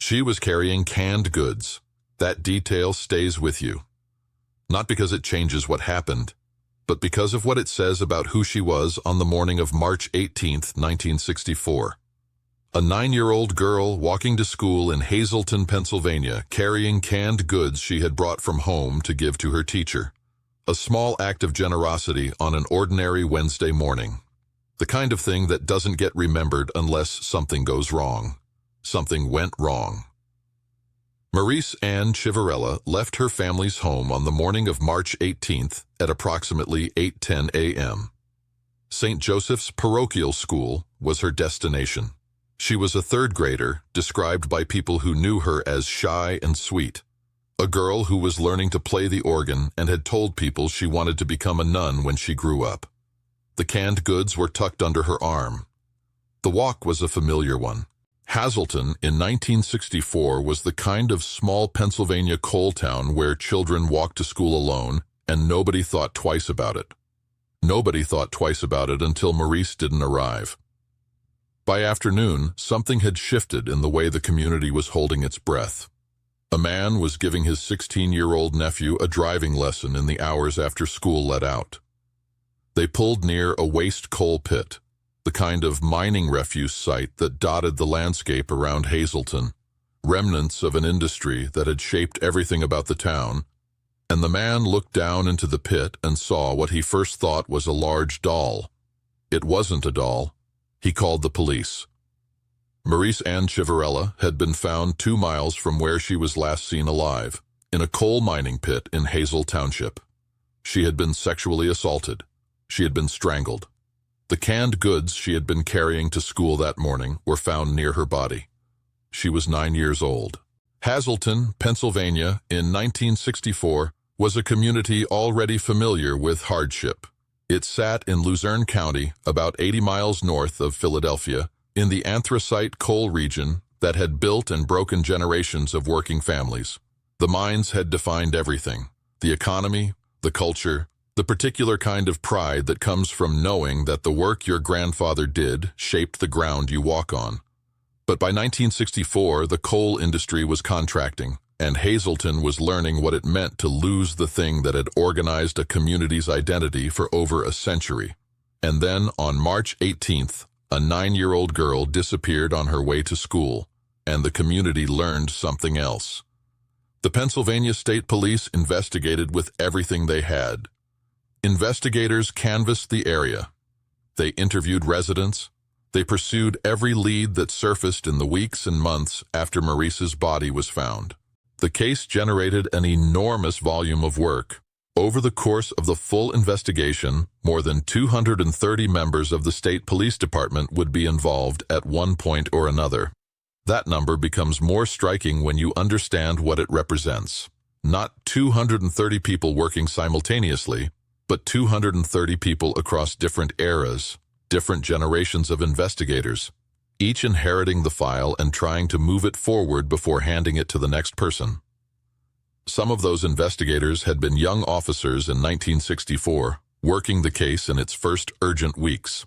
She was carrying canned goods. That detail stays with you. Not because it changes what happened, but because of what it says about who she was on the morning of March 18, 1964. A 9-year-old girl walking to school in Hazleton, Pennsylvania, carrying canned goods she had brought from home to give to her teacher. A small act of generosity on an ordinary Wednesday morning. The kind of thing that doesn't get remembered unless something goes wrong. Something went wrong. Marise Chiverella left her family's home on the morning of March 18th at approximately 8:10 a.m. St. Joseph's Parochial School was her destination. She was a third grader, described by people who knew her as shy and sweet. A girl who was learning to play the organ and had told people she wanted to become a nun when she grew up. The canned goods were tucked under her arm. The walk was a familiar one. Hazleton in 1964 was the kind of small Pennsylvania coal town where children walked to school alone and nobody thought twice about it. Nobody thought twice about it until Marise didn't arrive. By afternoon, something had shifted in the way the community was holding its breath. A man was giving his 16-year-old nephew a driving lesson in the hours after school let out. They pulled near a waste coal pit, the kind of mining refuse site that dotted the landscape around Hazleton, remnants of an industry that had shaped everything about the town, and the man looked down into the pit and saw what he first thought was a large doll. It wasn't a doll. He called the police. Marise Chiverella had been found 2 miles from where she was last seen alive, in a coal mining pit in Hazel Township. She had been sexually assaulted. She had been strangled. The canned goods she had been carrying to school that morning were found near her body. She was 9 years old. Hazleton, Pennsylvania, in 1964, was a community already familiar with hardship. It sat in Luzerne County, about 80 miles north of Philadelphia, in the anthracite coal region that had built and broken generations of working families. The mines had defined everything: the economy, the culture, the particular kind of pride that comes from knowing that the work your grandfather did shaped the ground you walk on. But by 1964, the coal industry was contracting, and Hazleton was learning what it meant to lose the thing that had organized a community's identity for over a century. And then, on March 18th, a 9-year-old girl disappeared on her way to school, and the community learned something else. The Pennsylvania State Police investigated with everything they had. Investigators canvassed the area. They interviewed residents. They pursued every lead that surfaced in the weeks and months after Marise's body was found. The case generated an enormous volume of work. Over the course of the full investigation, more than 230 members of the state police department would be involved at one point or another. That number becomes more striking when you understand what it represents. Not 230 people working simultaneously, but 230 people across different eras, different generations of investigators, each inheriting the file and trying to move it forward before handing it to the next person. Some of those investigators had been young officers in 1964, working the case in its first urgent weeks.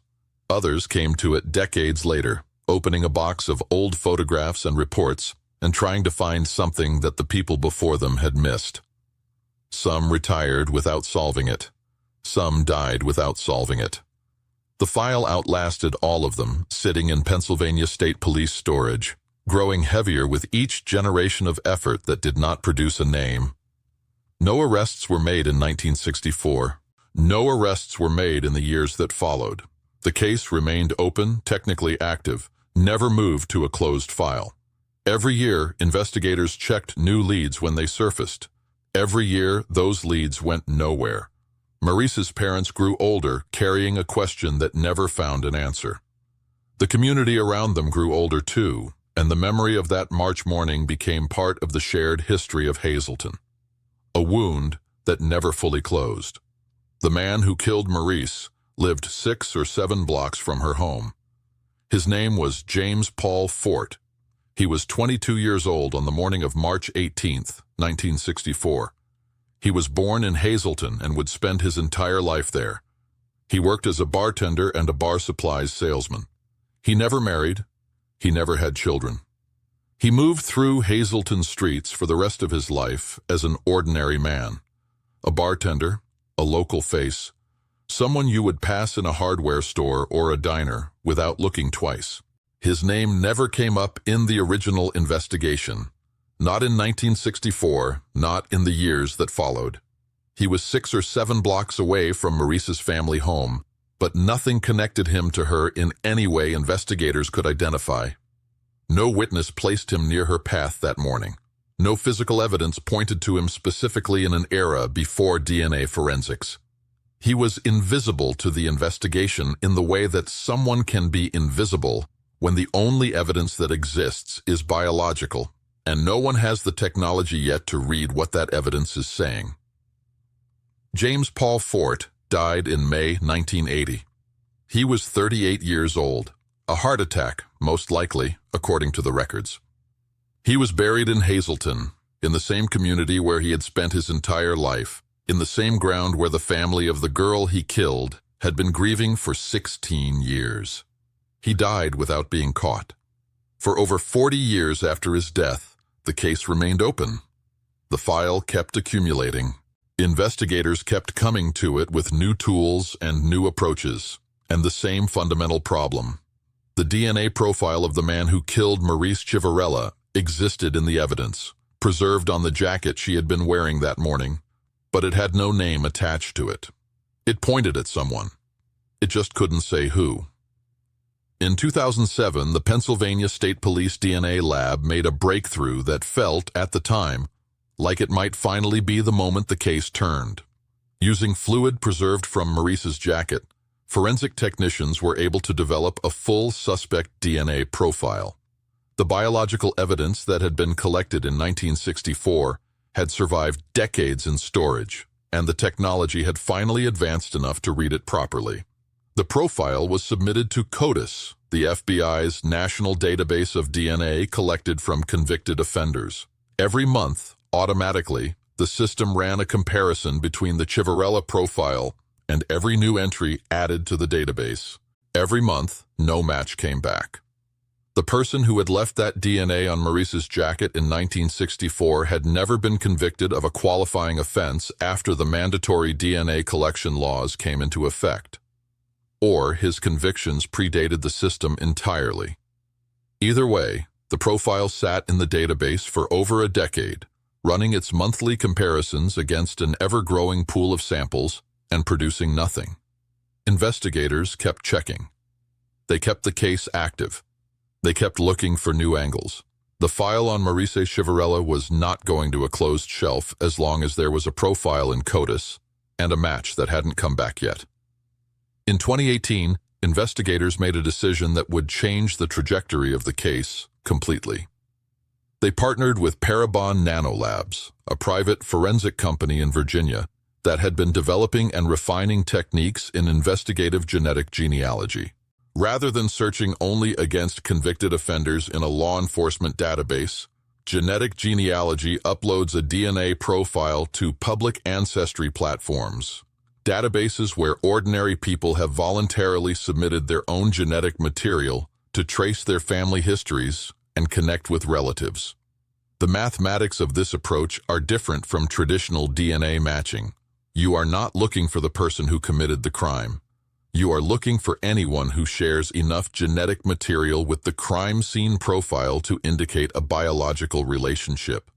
Others came to it decades later, opening a box of old photographs and reports and trying to find something that the people before them had missed. Some retired without solving it. Some died without solving it. The file outlasted all of them, sitting in Pennsylvania State Police storage, growing heavier with each generation of effort that did not produce a name. No arrests were made in 1964. No arrests were made in the years that followed. The case remained open, technically active, never moved to a closed file. Every year, investigators checked new leads when they surfaced. Every year, those leads went nowhere. Marise's parents grew older, carrying a question that never found an answer. The community around them grew older too, and the memory of that March morning became part of the shared history of Hazleton. A wound that never fully closed. The man who killed Marise lived 6 or 7 blocks from her home. His name was James Paul Forte. He was 22 years old on the morning of March 18th, 1964. He was born in Hazleton and would spend his entire life there. He worked as a bartender and a bar supplies salesman. He never married. He never had children. He moved through Hazleton streets for the rest of his life as an ordinary man, a bartender, a local face, someone you would pass in a hardware store or a diner without looking twice. His name never came up in the original investigation, not in 1964, not in the years that followed. He was 6 or 7 blocks away from Marise's family home, but nothing connected him to her in any way investigators could identify. No witness placed him near her path that morning. No physical evidence pointed to him specifically in an era before DNA forensics. He was invisible to the investigation in the way that someone can be invisible when the only evidence that exists is biological, and no one has the technology yet to read what that evidence is saying. James Paul Forte died in May 1980. He was 38 years old. A heart attack, most likely, according to the records. He was buried in Hazleton, in the same community where he had spent his entire life, in the same ground where the family of the girl he killed had been grieving for 16 years. He died without being caught. For over 40 years after his death, the case remained open. The file kept accumulating. Investigators kept coming to it with new tools and new approaches, and the same fundamental problem. The DNA profile of the man who killed Marise Chiverella existed in the evidence, preserved on the jacket she had been wearing that morning, but it had no name attached to it. It pointed at someone. It just couldn't say who. In 2007, the Pennsylvania State Police DNA lab made a breakthrough that felt, at the time, like it might finally be the moment the case turned. Using fluid preserved from Marise's jacket, forensic technicians were able to develop a full suspect DNA profile. The biological evidence that had been collected in 1964 had survived decades in storage, and the technology had finally advanced enough to read it properly. The profile was submitted to CODIS, the FBI's national database of DNA collected from convicted offenders. Every month, automatically, the system ran a comparison between the Chiverella profile and every new entry added to the database. Every month, no match came back. The person who had left that DNA on Marise's jacket in 1964 had never been convicted of a qualifying offense after the mandatory DNA collection laws came into effect. Or his convictions predated the system entirely. Either way, the profile sat in the database for over a decade, running its monthly comparisons against an ever-growing pool of samples and producing nothing. Investigators kept checking. They kept the case active. They kept looking for new angles. The file on Marise Chiverella was not going to a closed shelf as long as there was a profile in CODIS and a match that hadn't come back yet. In 2018, investigators made a decision that would change the trajectory of the case completely. They partnered with Parabon Nanolabs, a private forensic company in Virginia that had been developing and refining techniques in investigative genetic genealogy. Rather than searching only against convicted offenders in a law enforcement database, genetic genealogy uploads a DNA profile to public ancestry platforms, databases where ordinary people have voluntarily submitted their own genetic material to trace their family histories and connect with relatives. The mathematics of this approach are different from traditional DNA matching. You are not looking for the person who committed the crime. You are looking for anyone who shares enough genetic material with the crime scene profile to indicate a biological relationship.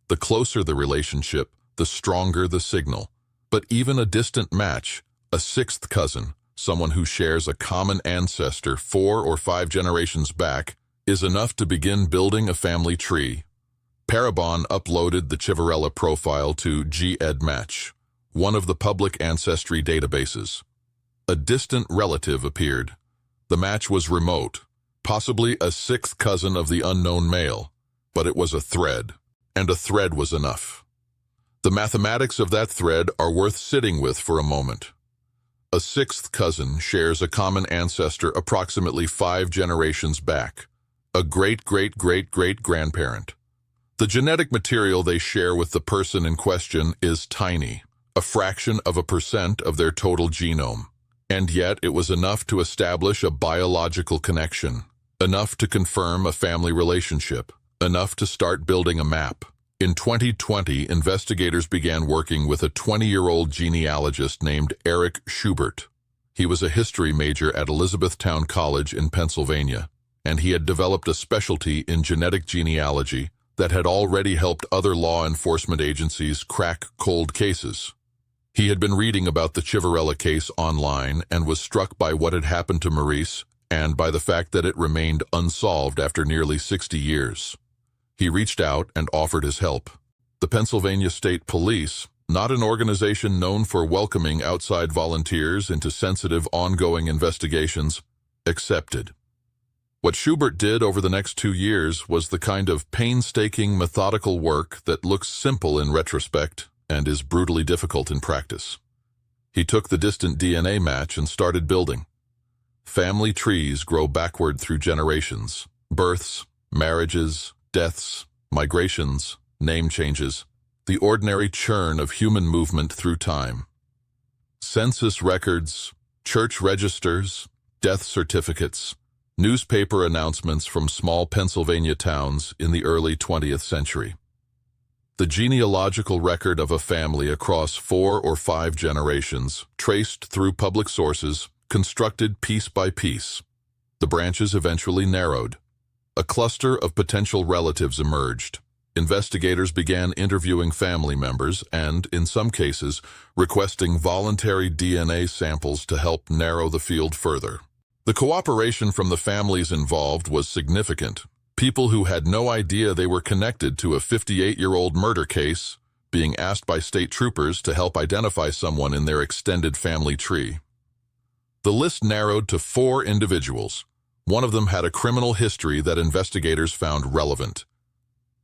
The closer the relationship, the stronger the signal. But even a distant match, a sixth cousin, someone who shares a common ancestor 4 or 5 generations back, is enough to begin building a family tree. Parabon uploaded the Chiverella profile to GEDmatch, one of the public ancestry databases. A distant relative appeared. The match was remote, possibly a sixth cousin of the unknown male, but it was a thread, and a thread was enough. The mathematics of that thread are worth sitting with for a moment. A sixth cousin shares a common ancestor approximately 5 generations back, a great-great-great-great-grandparent. The genetic material they share with the person in question is tiny, a fraction of a % of their total genome. And yet it was enough to establish a biological connection, enough to confirm a family relationship, enough to start building a map. In 2020, investigators began working with a 20-year-old genealogist named Eric Schubert. He was a history major at Elizabethtown College in Pennsylvania, and he had developed a specialty in genetic genealogy that had already helped other law enforcement agencies crack cold cases. He had been reading about the Chiverella case online and was struck by what had happened to Marise and by the fact that it remained unsolved after nearly 60 years. He reached out and offered his help. The Pennsylvania State Police, not an organization known for welcoming outside volunteers into sensitive, ongoing investigations, accepted. What Schubert did over the next 2 years was the kind of painstaking, methodical work that looks simple in retrospect and is brutally difficult in practice. He took the distant DNA match and started building. Family trees grow backward through generations. Births, marriages, deaths, migrations, name changes, the ordinary churn of human movement through time. Census records, church registers, death certificates, newspaper announcements from small Pennsylvania towns in the early 20th century. The genealogical record of a family across 4 or 5 generations, traced through public sources, constructed piece by piece. The branches eventually narrowed. A cluster of potential relatives emerged. Investigators began interviewing family members and, in some cases, requesting voluntary DNA samples to help narrow the field further. The cooperation from the families involved was significant. People who had no idea they were connected to a 58-year-old murder case being asked by state troopers to help identify someone in their extended family tree. The list narrowed to 4 individuals. One of them had a criminal history that investigators found relevant.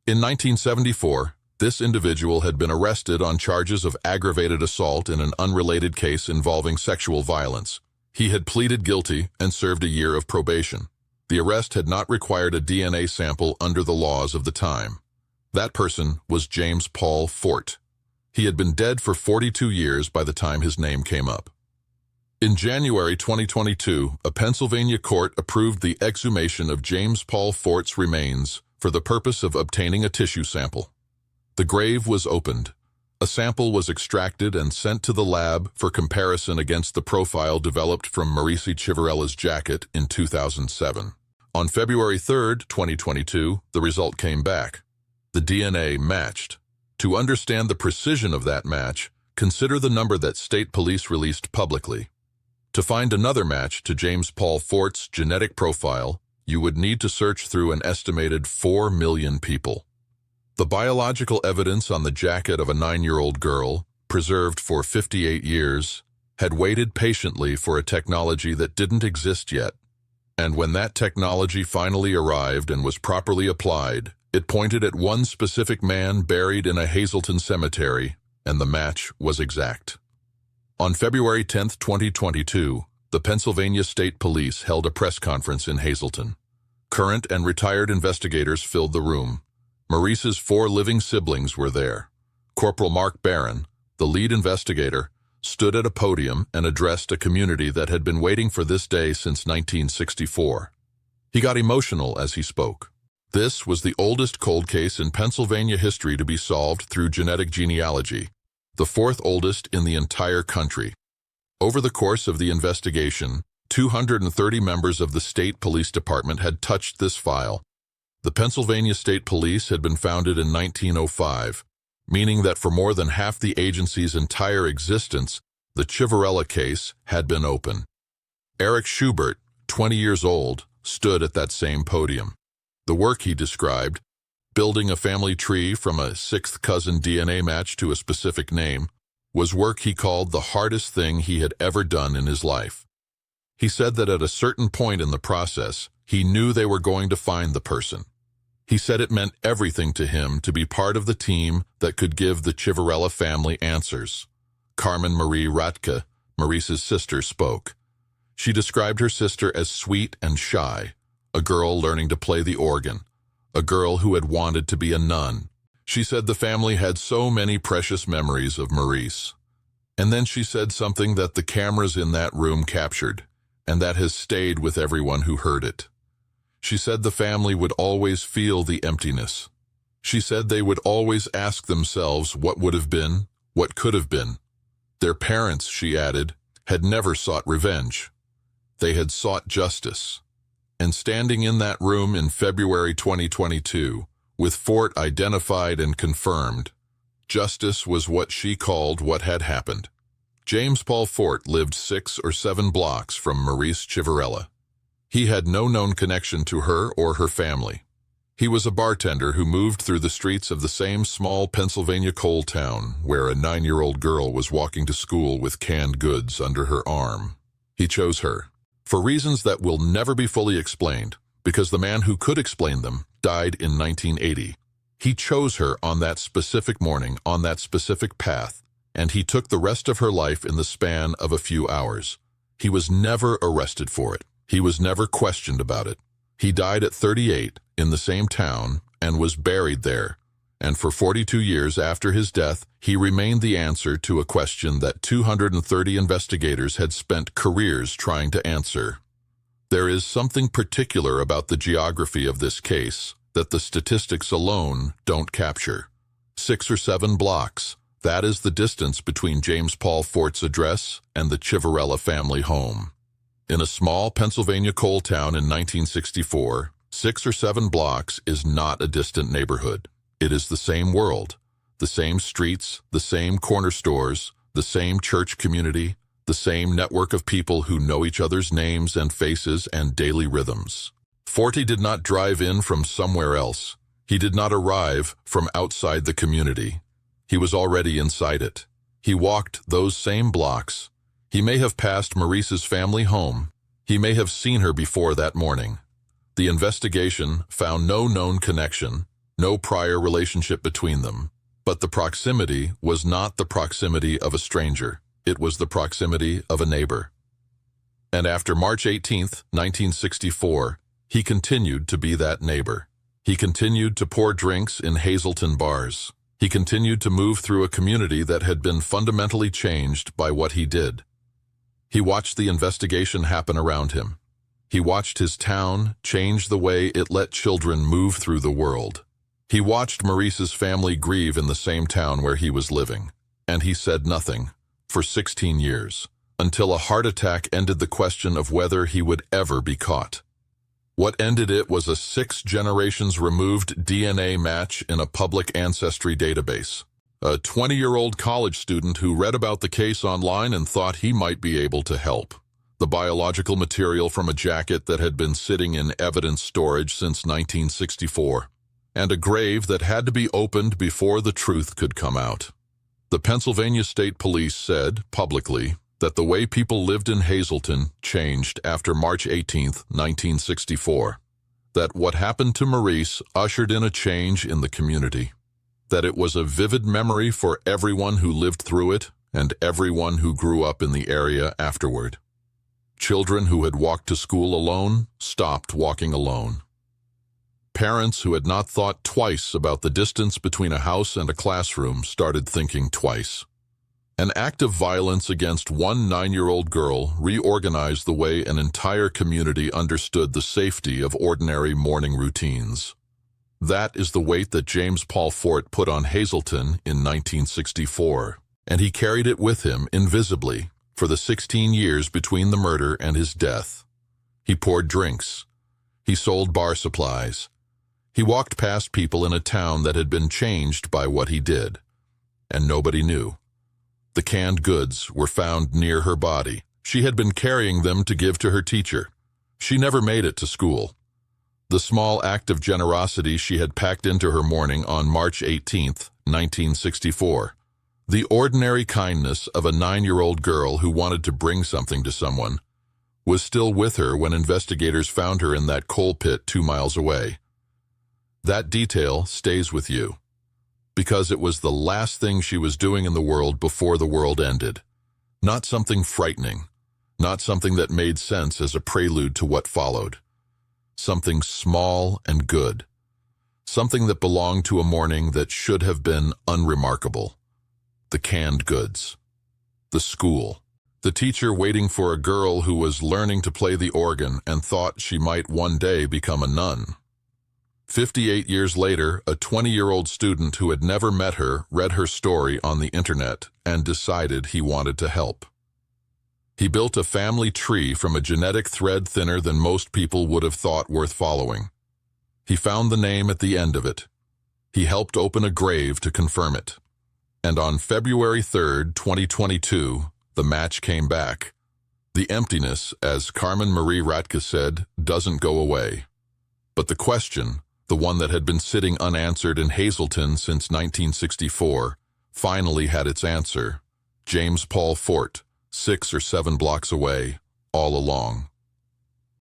In 1974, this individual had been arrested on charges of aggravated assault in an unrelated case involving sexual violence. He had pleaded guilty and served a year of probation. The arrest had not required a DNA sample under the laws of the time. That person was James Paul Forte. He had been dead for 42 years by the time his name came up. In January 2022, a Pennsylvania court approved the exhumation of James Paul Forte's remains for the purpose of obtaining a tissue sample. The grave was opened. A sample was extracted and sent to the lab for comparison against the profile developed from Marise Chiverella's jacket in 2007. On February 3, 2022, the result came back. The DNA matched. To understand the precision of that match, consider the number that state police released publicly. To find another match to James Paul Forte's genetic profile, you would need to search through an estimated 4 million people. The biological evidence on the jacket of a 9-year-old girl, preserved for 58 years, had waited patiently for a technology that didn't exist yet. And when that technology finally arrived and was properly applied, it pointed at one specific man buried in a Hazleton cemetery, and the match was exact. On February 10, 2022, the Pennsylvania State Police held a press conference in Hazleton. Current and retired investigators filled the room. Marise's 4 living siblings were there. Corporal Mark Barron, the lead investigator, stood at a podium and addressed a community that had been waiting for this day since 1964. He got emotional as he spoke. This was the oldest cold case in Pennsylvania history to be solved through genetic genealogy, the 4th oldest in the entire country. Over the course of the investigation, 230 members of the state police department had touched this file. The Pennsylvania State Police had been founded in 1905, meaning that for more than half the agency's entire existence, the Chiverella case had been open. Eric Schubert, 20 years old, stood at that same podium. The work he described, building a family tree from a 6th cousin DNA match to a specific name, was work he called the hardest thing he had ever done in his life. He said that at a certain point in the process, he knew they were going to find the person. He said it meant everything to him to be part of the team that could give the Chiverella family answers. Carmen Marie Ratke, Marise's sister, spoke. She described her sister as sweet and shy, a girl learning to play the organ, a girl who had wanted to be a nun. She said the family had so many precious memories of Marise. And then she said something that the cameras in that room captured, and that has stayed with everyone who heard it. She said the family would always feel the emptiness. She said they would always ask themselves what would have been, what could have been. Their parents, she added, had never sought revenge. They had sought justice. And standing in that room in February 2022, with Forte identified and confirmed, justice was what she called what had happened. James Paul Forte lived 6 or 7 blocks from Marise Chiverella. He had no known connection to her or her family. He was a bartender who moved through the streets of the same small Pennsylvania coal town where a 9-year-old girl was walking to school with canned goods under her arm. He chose her, for reasons that will never be fully explained, because the man who could explain them died in 1980. He chose her on that specific morning, on that specific path, and he took the rest of her life in the span of a few hours. He was never arrested for it. He was never questioned about it. He died at 38 in the same town and was buried there. And for 42 years after his death, he remained the answer to a question that 230 investigators had spent careers trying to answer. There is something particular about the geography of this case that the statistics alone don't capture. 6 or 7 blocks, that is the distance between James Paul Forte's address and the Chiverella family home. In a small Pennsylvania coal town in 1964, 6 or 7 blocks is not a distant neighborhood. It is the same world, the same streets, the same corner stores, the same church community, the same network of people who know each other's names and faces and daily rhythms. Forte did not drive in from somewhere else. He did not arrive from outside the community. He was already inside it. He walked those same blocks. He may have passed Marise's family home. He may have seen her before that morning. The investigation found no known connection, no prior relationship between them. But the proximity was not the proximity of a stranger. It was the proximity of a neighbor. And after March 18, 1964, he continued to be that neighbor. He continued to pour drinks in Hazleton bars. He continued to move through a community that had been fundamentally changed by what he did. He watched the investigation happen around him. He watched his town change the way it let children move through the world. He watched Marise's family grieve in the same town where he was living. And he said nothing for 16 years, until a heart attack ended the question of whether he would ever be caught. What ended it was a 6 generations removed DNA match in a public ancestry database. A 20-year-old college student who read about the case online and thought he might be able to help. The biological material from a jacket that had been sitting in evidence storage since 1964. And a grave that had to be opened before the truth could come out. The Pennsylvania State Police said, publicly, that the way people lived in Hazleton changed after March 18, 1964. That what happened to Marise ushered in a change in the community. That it was a vivid memory for everyone who lived through it and everyone who grew up in the area afterward. Children who had walked to school alone stopped walking alone. Parents who had not thought twice about the distance between a house and a classroom started thinking twice. An act of violence against one 9-year-old girl reorganized the way an entire community understood the safety of ordinary morning routines. That is the weight that James Paul Forte put on Hazleton in 1964, and he carried it with him invisibly for the 16 years between the murder and his death. He poured drinks. He sold bar supplies. He walked past people in a town that had been changed by what he did, and nobody knew. The canned goods were found near her body. She had been carrying them to give to her teacher. She never made it to school. The small act of generosity she had packed into her morning on March 18, 1964. The ordinary kindness of a 9-year-old girl who wanted to bring something to someone was still with her when investigators found her in that coal pit 2 miles away. That detail stays with you, because it was the last thing she was doing in the world before the world ended. Not something frightening, not something that made sense as a prelude to what followed. Something small and good. Something that belonged to a morning that should have been unremarkable. The canned goods. The school. The teacher waiting for a girl who was learning to play the organ and thought she might one day become a nun. 58 years later, a 20-year-old student who had never met her read her story on the internet and decided he wanted to help. He built a family tree from a genetic thread thinner than most people would have thought worth following. He found the name at the end of it. He helped open a grave to confirm it. And on February 3, 2022, the match came back. The emptiness, as Carmen Marie Ratke said, doesn't go away. But the question, the one that had been sitting unanswered in Hazleton since 1964, finally had its answer. James Paul Forte, 6 or 7 blocks away, all along.